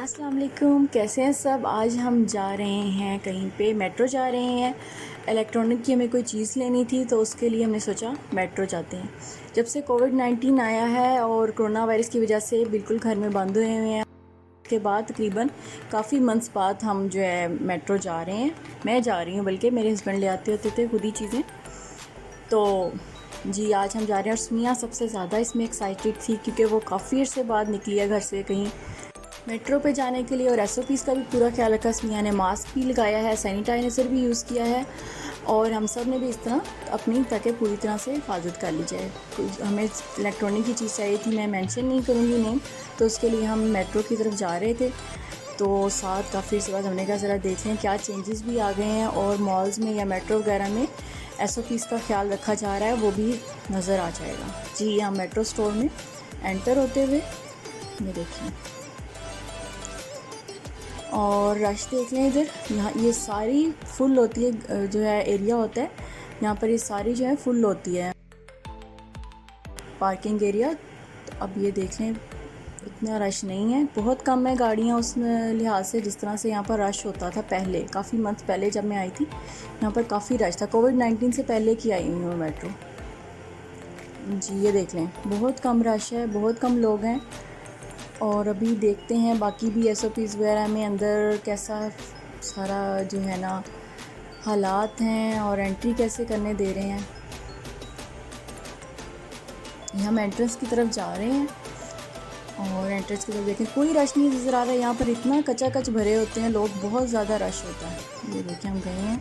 अस्सलाम वालेकुम, कैसे हैं सब। आज हम जा रहे हैं कहीं पे, मेट्रो जा रहे हैं। इलेक्ट्रॉनिक की हमें कोई चीज़ लेनी थी तो उसके लिए हमने सोचा मेट्रो जाते हैं। जब से कोविड-19 आया है और कोरोना वायरस की वजह से बिल्कुल घर में बंद हुए हुए हैं, के बाद तकरीबन काफ़ी मंथ्स बाद हम जो है मेट्रो जा रहे हैं। मैं जा रही हूँ, बल्कि मेरे हस्बैंड ले आते होते थे खुद ही चीज़ें। तो जी, आज हम जा रहे हैं और स्मिया सबसे ज़्यादा इसमें एक्साइटेड थी क्योंकि वो काफ़ी अर्से बाद निकली है घर से कहीं मेट्रो पे जाने के लिए। और एसओपीज़ का भी पूरा ख्याल रखा। स्मिया ने मास्क भी लगाया है, सैनिटाइज़र भी यूज़ किया है और हम सब ने भी इस तरह अपनी ताकि पूरी तरह से हिफाजत कर ली जाए। हमें इलेक्ट्रॉनिक की चीज़ चाहिए थी, मैं मेंशन नहीं करूँगी नेम। तो उसके लिए हम मेट्रो की तरफ जा रहे थे, तो साथ काफ़ी से बाद हमने कहा ज़रा देख लें क्या चेंजेस भी आ गए हैं और मॉल्स में या मेट्रो वगैरह में एसओपीज़ का ख्याल रखा जा रहा है, वो भी नज़र आ जाएगा। जी, यहाँ मेट्रो स्टोर में एंटर होते हुए ये देखिए और रश देख लें इधर। यहाँ ये सारी फुल होती है, जो है एरिया होता है यहाँ पर, ये सारी जो है फुल होती है पार्किंग एरिया। तो अब ये देख लें इतना रश नहीं है, बहुत कम है गाड़ियाँ उस लिहाज से जिस तरह से यहाँ पर रश होता था पहले। काफ़ी मंथ पहले जब मैं आई थी यहाँ पर काफ़ी रश था। कोविड-19 से पहले की आई हुई हूँ मेट्रो। जी, ये देख लें बहुत कम रश है, बहुत कम लोग हैं। और अभी देखते हैं बाकी भी एसओपीज़ वगैरह में अंदर कैसा सारा जो है ना हालात हैं और एंट्री कैसे करने दे रहे हैं। हम एंट्रेंस की तरफ जा रहे हैं और एंट्रेंस की तरफ देखें कोई रश नहीं नज़र आ रहा है। यहाँ पर इतना कचाकच भरे होते हैं लोग, बहुत ज़्यादा रश होता है। ये देखें हम गए हैं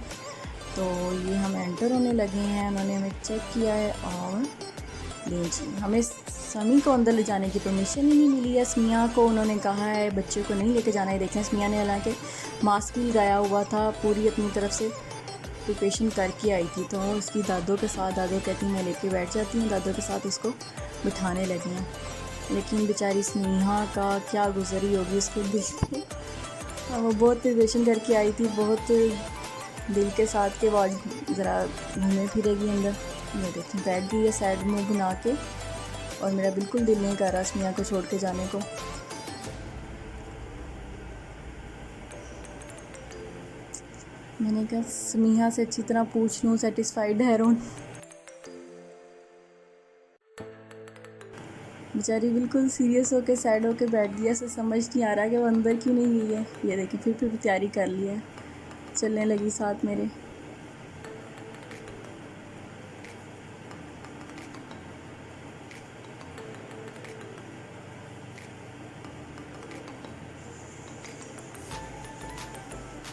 तो ये हम एंटर होने लगे हैं। उन्होंने हमें चेक किया है और जी हमें समी को अंदर ले जाने की परमिशन ही नहीं मिली है। स्मिया को उन्होंने कहा है बच्चे को नहीं लेके जाना है। देखें स्मिया ने हालांकि मास्क भी लगाया हुआ था, पूरी अपनी तरफ से प्रिपरेशन करके आई थी। तो उसकी दादों के साथ, दादो कहती मैं लेके बैठ जाती हूँ, दादों के साथ उसको बिठाने लगी हैं। लेकिन बेचारी स्नेहा का क्या गुजरी होगी उसके दिल पे। वो बहुत प्रिपरेशन करके आई थी, बहुत दिल के साथ के वो ज़रा घूमने फिरेगी अंदर। ये देखें बैठ गई है साइड में बना के और मेरा बिल्कुल दिल नहीं कर रहा स्मिया को छोड़ के जाने को। मैंने कहा स्मिया से अच्छी तरह पूछ लूँ सेटिस्फाइड है रोन। बेचारी बिल्कुल सीरियस होके साइड होके बैठ गया, से समझ नहीं आ रहा कि वो अंदर क्यों नहीं गई है। ये देखिए फिर तैयारी कर ली है, चलने लगी साथ मेरे।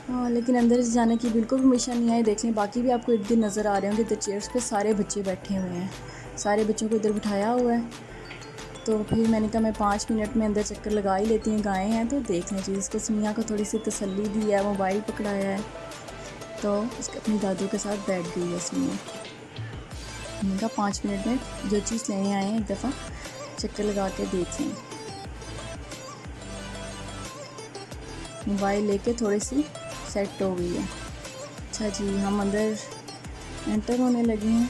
हाँ, लेकिन अंदर जाने की बिल्कुल परमिशन नहीं आई। देख लें बाकी भी आपको इर्द गिर्द नज़र आ रहे होंगे, इधर चेयर्स पे सारे बच्चे बैठे हुए हैं, सारे बच्चों को इधर बिठाया हुआ है। तो फिर मैंने कहा मैं 5 मिनट में अंदर चक्कर लगा ही लेती हूँ, गाएँ हैं तो देख लें। चीज़ को स्मिया को थोड़ी सी तसल्ली दी है, मोबाइल पकड़ाया है तो उसके अपनी दादों के साथ बैठ गई है स्मिया। मैंने कहा 5 मिनट में जो चीज़ लेने आए हैं एक दफ़ा चक्कर लगा के देख लें। मोबाइल लेके थोड़ी सी सेट हो गई है। अच्छा जी, हम अंदर एंटर होने लगे हैं।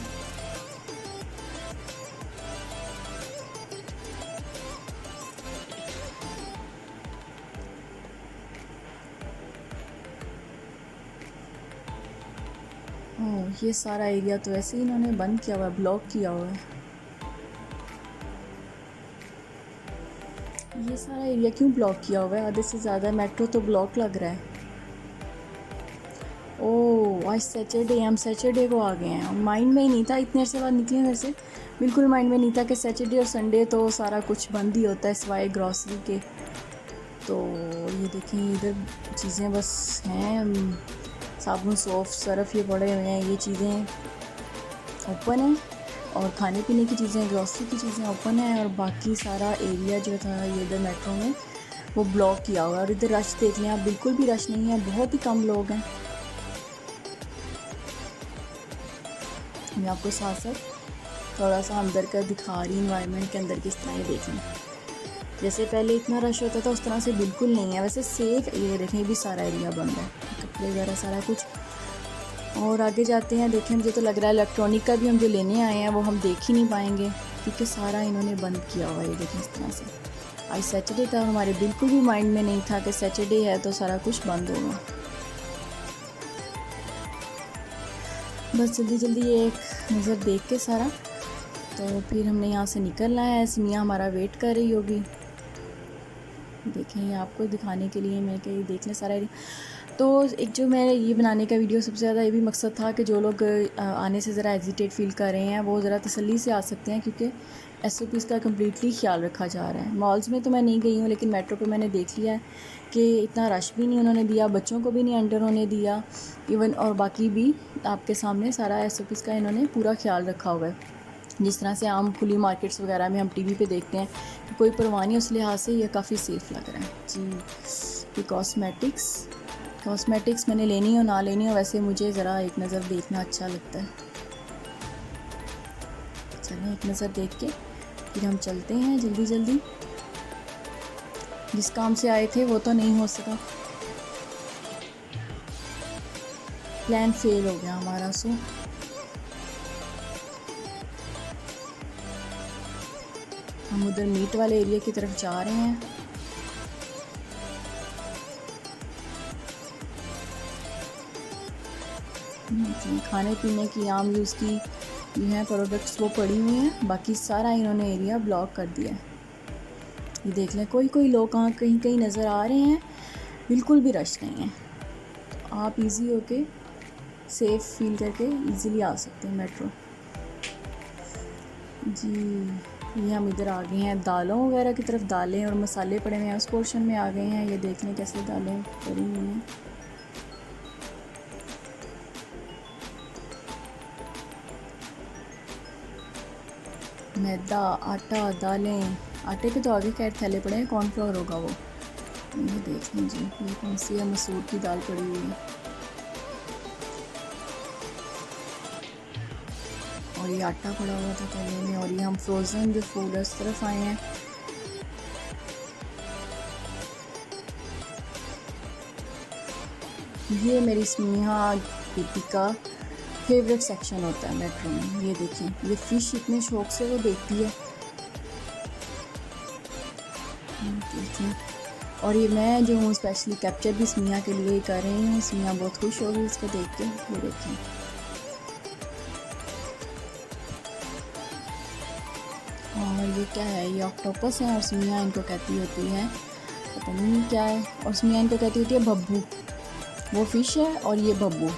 ओह, ये सारा एरिया तो ऐसे ही इन्होंने बंद किया हुआ है, ब्लॉक किया हुआ है। ये सारा एरिया क्यों ब्लॉक किया हुआ है? आधे से ज़्यादा मेट्रो तो ब्लॉक लग रहा है। ओह, आज सैटरडे, हम सैटरडे को आ गए हैं। माइंड में ही नहीं था, इतने अरसे बाद निकले घर से, बिल्कुल माइंड में नहीं था कि सैटरडे और संडे तो सारा कुछ बंद ही होता है सिवाय ग्रॉसरी के। तो ये देखें इधर चीज़ें बस हैं, साबुन सोफ़ सर्फ़ ये पड़े हुए हैं, ये चीज़ें ओपन हैं और खाने पीने की चीज़ें, ग्रॉसरी की चीज़ें ओपन है। और बाकी सारा एरिया जो था ये इधर मेट्रो में वो ब्लॉक किया हुआ है। और इधर रश देख लें आप, बिल्कुल भी रश नहीं है, बहुत ही कम लोग हैं। मैं आपको साथ साथ थोड़ा सा अंदर का दिखा रही, इन्वायरमेंट के अंदर किस तरह ये देखें। जैसे पहले इतना रश होता था उस तरह से बिल्कुल नहीं है, वैसे सेफ। ये देखें भी सारा एरिया बंद है, कपड़े वगैरह सारा कुछ। और आगे जाते हैं, देखें मुझे तो लग रहा है इलेक्ट्रॉनिक का भी हम जो लेने आए हैं वो हम देख ही नहीं पाएंगे क्योंकि सारा इन्होंने बंद किया हुआ है। ये देखें इस तरह से आज सैटरडे था और हमारे बिल्कुल भी माइंड में नहीं था कि सैटरडे है तो सारा कुछ बंद होगा। बस जल्दी जल्दी ये एक नज़र देख के सारा तो फिर हमने यहाँ से निकलना है। सिमिया हमारा वेट कर रही होगी। देखें ये आपको दिखाने के लिए मैं कहीं देख लें सारा। तो एक जो मैं ये बनाने का वीडियो सबसे ज़्यादा ये भी मकसद था कि जो लोग आने से ज़रा हेजिटेट फ़ील कर रहे हैं वो ज़रा तसल्ली से आ सकते हैं, क्योंकि SOPs का कम्प्लीटली ख्याल रखा जा रहा है। मॉल्स में तो मैं नहीं गई हूँ, लेकिन मेट्रो पे मैंने देख लिया है कि इतना रश भी नहीं उन्होंने दिया, बच्चों को भी नहीं एंटर होने दिया इवन, और बाकी भी आपके सामने सारा SOPs का इन्होंने पूरा ख्याल रखा हुआ है। जिस तरह से आम खुली मार्केट्स वगैरह में हम TV पे देखते हैं कि कोई परवाह नहीं, उस लिहाज से ये काफ़ी सेफ़ लग रहा है जी। ये कॉस्मेटिक्स मैंने लेनी हो ना लेनी हो, वैसे मुझे ज़रा एक नज़र देखना अच्छा लगता है। चलें एक नज़र देख के फिर हम चलते हैं जल्दी जल्दी। जिस काम से आए थे वो तो नहीं हो सका, प्लान फेल हो गया हमारा। सो हम उधर मीट वाले एरिया की तरफ जा रहे हैं। खाने पीने की आम यूज़ की जो है प्रोडक्ट्स वो पड़ी हुई हैं, बाकी सारा इन्होंने एरिया ब्लॉक कर दिया है। ये देख लें कोई लोग कहाँ कहीं कहीं नज़र आ रहे हैं, बिल्कुल भी रश नहीं है। तो आप इजी होके सेफ़ फील करके इजीली आ सकते हैं मेट्रो जी। ये हम इधर आ गए हैं दालों वगैरह की तरफ। दालें और मसाले पड़े हुए हैं, उस पोर्शन में आ गए हैं। ये देख लें कैसे दालें पड़ी हुई हैं। मैदा, आटा, दालें, आटे के तो आगे खैर थैले पड़े हैं, कॉर्नफ्लोर होगा वो। ये देख लीजिए ये कौन सी है, मसूर की दाल पड़ी हुई है। और ये आटा पड़ा हुआ था थैले में। और ये हम फ्रोज़न जो फूड है उस तरफ आए हैं। ये मेरी स्नेहा दीदी का फेवरेट सेक्शन होता है मेट्रो में। ये देखें ये फ़िश इतने शौक़ से वो देखती है। और ये मैं जो हूँ स्पेशली कैप्चर भी स्मिया के लिए ही कर रही हूँ। स्मिया बहुत खुश होगी इसको देख के। ये देखें और ये क्या है, ये ऑक्टोपस है और स्मिया इनको कहती होती है पता नहीं क्या है। और स्मिया इनको कहती होती है बब्बू। वो फ़िश है और ये बब्बू।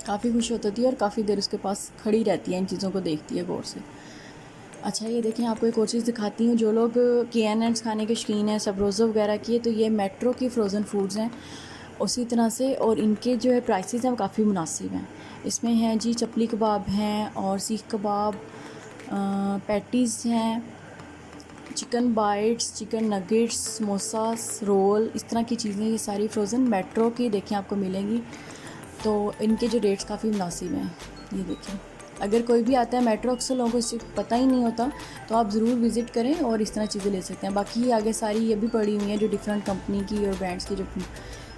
काफ़ी खुश होती है और काफ़ी देर उसके पास खड़ी रहती है, इन चीज़ों को देखती है गौर से। अच्छा ये देखें आपको एक और चीज़ दिखाती हूँ। जो लोग KNNs खाने के शौकीन हैं, सबरोज़ो वगैरह की, तो ये मेट्रो की फ़्रोज़न फूड्स हैं उसी तरह से। और इनके जो है प्राइसेस हैं वो काफ़ी मुनासिब हैं। इसमें हैं जी चपली कबाब हैं और सीख कबाब, पैटीज़ हैं, chicken bites, chicken nuggets, samosas, roll, इस तरह की चीज़ें ये सारी फ़्रोज़न मेट्रो की देखें आपको मिलेंगी। तो इनके जो रेट्स काफ़ी मुनासिब हैं। ये देखें अगर कोई भी आता है मेट्रो, अक्सर लोगों को इससे पता ही नहीं होता, तो आप ज़रूर विज़िट करें और इस तरह चीज़ें ले सकते हैं। बाकी ये आगे सारी ये भी पड़ी हुई हैं जो डिफरेंट कंपनी की और ब्रांड्स की जो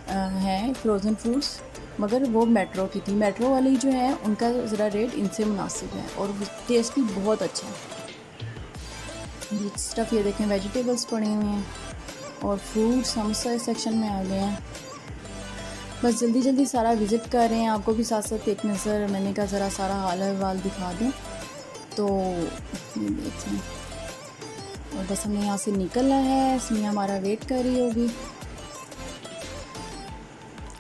हैं फ़्रोज़न फूड्स, मगर वो मेट्रो की थी। मेट्रो वाली जो है उनका ज़रा रेट इनसे मुनासिब है और टेस्ट भी बहुत अच्छा है। इस तरफ ये देखें वेजिटेबल्स पड़े हुए हैं और फ्रूट्स हम इस सेक्शन में आ गए हैं। बस जल्दी जल्दी सारा विज़िट कर रहे हैं। आपको भी साथ साथ एक नज़र मैंने कहा ज़रा सारा हाल अहवाल दिखा दें। तो ये देखें और बस हमें यहाँ से निकलना है। इसमें हमारा वेट कर रही होगी।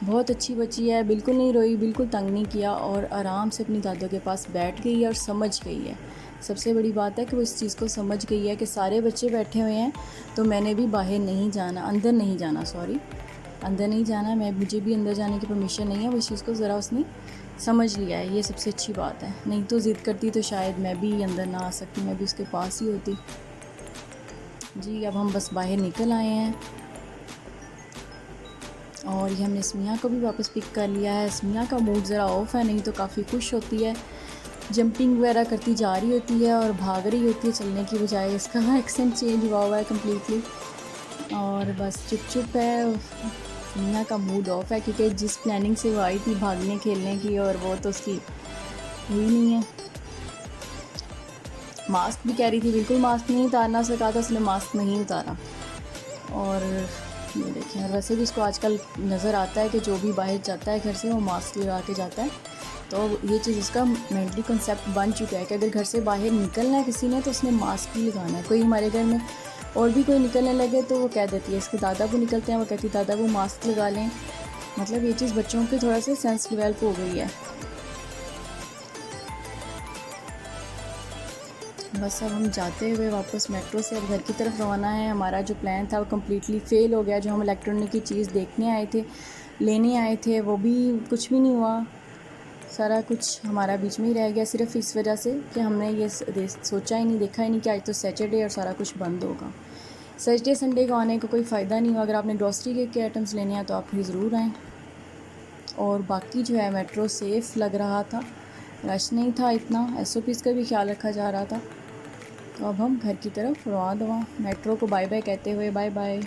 बहुत अच्छी बच्ची है, बिल्कुल नहीं रोई, बिल्कुल तंग नहीं किया और आराम से अपनी दादों के पास बैठ गई है और समझ गई है। सबसे बड़ी बात है कि वो इस चीज़ को समझ गई है कि सारे बच्चे बैठे हुए हैं तो मैंने भी बाहर नहीं जाना, अंदर नहीं जाना, अंदर नहीं जाना, मुझे भी अंदर जाने की परमिशन नहीं है। वो इस चीज़ को ज़रा उसने समझ लिया है, ये सबसे अच्छी बात है। नहीं तो ज़िद करती तो शायद मैं भी अंदर ना आ सकती, मैं भी उसके पास ही होती जी। अब हम बस बाहर निकल आए हैं और ये हमने स्मिया को भी वापस पिक कर लिया है। स्मिया का मूड ज़रा ऑफ है, नहीं तो काफ़ी खुश होती है, जंपिंग वगैरह करती जा रही होती है और भाग रही होती है चलने की बजाय। इसका एक्सेंट चेंज हुआ है कम्प्लीटली और बस चुप है। स्मिया का मूड ऑफ है क्योंकि जिस प्लानिंग से वो आई थी भागने खेलने की, और वो तो उसकी हुई नहीं है। मास्क भी कैरी थी, बिल्कुल मास्क नहीं उतारना सिखाया था, उसने मास्क नहीं उतारा। और ये देखें, और वैसे भी इसको आजकल नज़र आता है कि जो भी बाहर जाता है घर से वो मास्क लगा के जाता है। तो ये चीज़ उसका मेंटली कंसेप्ट बन चुका है कि अगर घर से बाहर निकलना है किसी ने तो उसने मास्क ही लगाना है। कोई हमारे घर में और भी कोई निकलने लगे तो वो कह देती है, इसके दादा को निकलते हैं, वो कहती है दादा वो मास्क लगा लें। मतलब ये चीज़ बच्चों के थोड़ा सा सेंस डेवलप हो गई है। बस अब हम जाते हुए वापस मेट्रो से अब घर की तरफ रवाना है। हमारा जो प्लान था वो कम्प्लीटली फ़ेल हो गया। जो हम इलेक्ट्रॉनिक की चीज़ देखने आए थे, लेने आए थे, वो भी कुछ भी नहीं हुआ। सारा कुछ हमारा बीच में ही रह गया, सिर्फ इस वजह से कि हमने ये सोचा ही नहीं, देखा ही नहीं कि आज तो सैटरडे और सारा कुछ बंद होगा। सैटरडे संडे को आने का कोई फ़ायदा नहीं हुआ। अगर आपने ग्रॉसरी के आइटम्स लेने हैं तो आप भी ज़रूर आएँ। और बाकी जो है मेट्रो सेफ़ लग रहा था, रश नहीं था इतना, SOPs का भी ख्याल रखा जा रहा था। तो अब हम घर की तरफ रवाना। मेट्रो को बाय बाय कहते हुए बाय बाय।